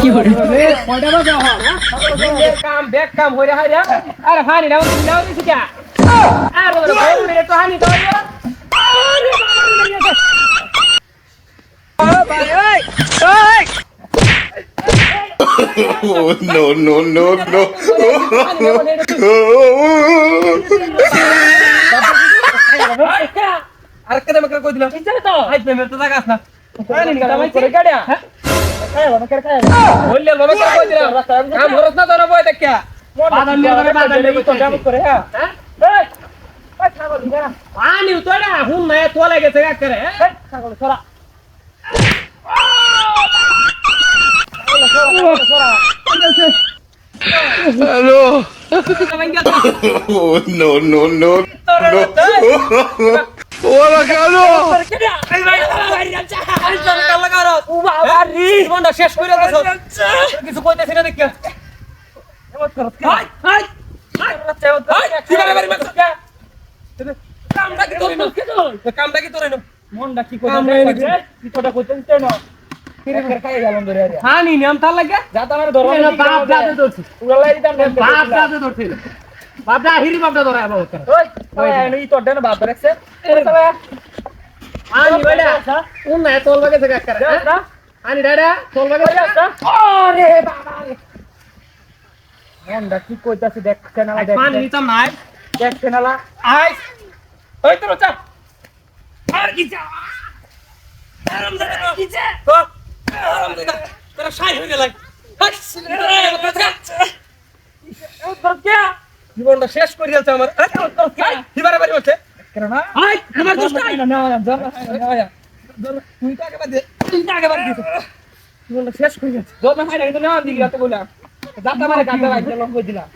কি করে কয়টা বাজে হল কাম ব্যাগ কাম হইরা হাইরা আরে হানি নাও নাও দিছি কা আরে বড় বড় তো হানি দাও Oh, no, no, no, no. আরে কেন আমাকে কই দিলাম ইচ্ছা তো হাই প্রেমের তো জায়গা আছে না হানি নিগা আমি করে গাড়িয়া হ্যাঁ খাইবা না করে খাইবা বললে বাবা করে কই দিলাম কাম হরস না তোরা বই দেখিয়া বাদাম নিয়ে করে বাদাম নিয়ে তো জাম করে হ্যাঁ এই ওই ছাগল দিনা পানি উতরা হুন না তোলা গেছে কা করে ছাগল ছড়া Hello. Oh, no, no, no. Hola, Carlos. শেষ করে কিছু কইতেছি না দেখ কামটা কি তোর মনটা কি করতে হানি নিয়ম তার লাগে যাতে আমার ধরো বাপ দাদা ধরছি উড়ালাই দিতাম বাপ দাদা ধরছিল বাপ দা হিরি বাপ দাদা ধরে আবার ওই ওই তোর দেন বাপ রাখছে এই তবে হানি বেটা কোন না তোল লাগে জায়গা করে হানি দাদা তোল লাগে আরে বাবা রে মনটা কি কইতাছে দেখছেন না দেখ পানি নিতাম নাই দেখছেন না আই ওই তো চা আর কি চা আরাম দাদা কি চা তোরা সাই হয়ে গেলাই জীবনটা শেষ করে দিয়েছে আমার হিবারে বাড়ি বলছে কেন না আমার দোষ নাই তুই তো আগে বাড়ি দিয়েছিস জীবনটা শেষ করে দিয়েছে জল না খাই না কিন্তু নেওয়ার দিকে রাতে বললাম যাতে আমার গাঁদা বাইতে লং করে দিলাম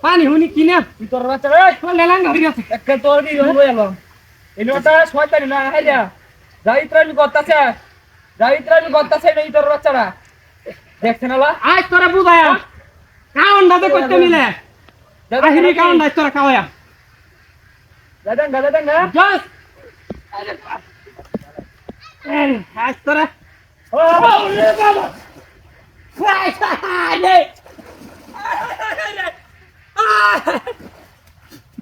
পানি হুনি কিনে তোর বাচ্চা একটা তোর কি হয়ে গেল এই লোটা শয়তানি না হাইলা যাইত্রামি করতেছে যাইত্রামি করতেছে এই তোর বাচ্চারা দেখছেন না আজ তোরা বুঝায়া কাউন দাদা করতে মিলে আহিরি কাউন দাই তোরা খাওয়া দাদা জস আরে আজ তোরা ও বাবা নে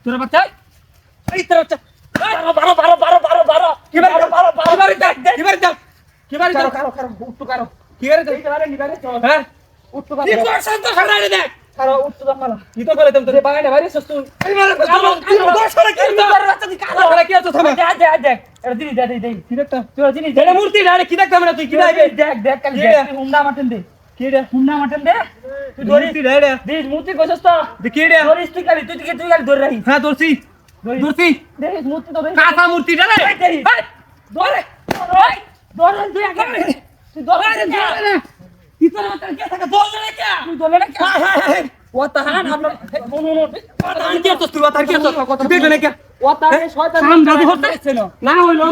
তোরা বাচ্চা এই তোরা বাচ্চা বারো কি বারে দেখ কি বারে উঠতো কারো কি বারে দেখ এবারে নিবারে চল হ্যাঁ উঠতো কারো কি করছস তো সামনে দেখ কারো উঠতো দাম মালা কি তো করে তুমি তো বাগানে বাইরে সস্তু এই মারা দোষ করে কি তোর রাস্তা দি কালো করে কি আছো তুমি দেখ এটা দিনি দেই কি দেখতা তুই জিনিস এটা মূর্তি ডাইরে কি দেখতাম না তুই কি দেখ কাল হুন্ডা মাটন দে কি রে হুন্ডা মাটন দে তুই ধরিস ডাইরে দিস মূর্তি কইছস তো কি রে ধরিস তুই খালি ধরে রাখিস হ্যাঁ ধরছি দেখ মূর্তি তো কাঁচা মূর্তি রে ধরে তুই আগে তুই ধরে না কি তোর মাথা কে থাকে ধরে না কে তুই ধরে না কে ও তাহান আমরা ও তাহান কি তো তুই ও তাহান কি তো কথা দেখলে না কে ও তাহান শয়তান নাম দাদি হচ্ছে না হইলো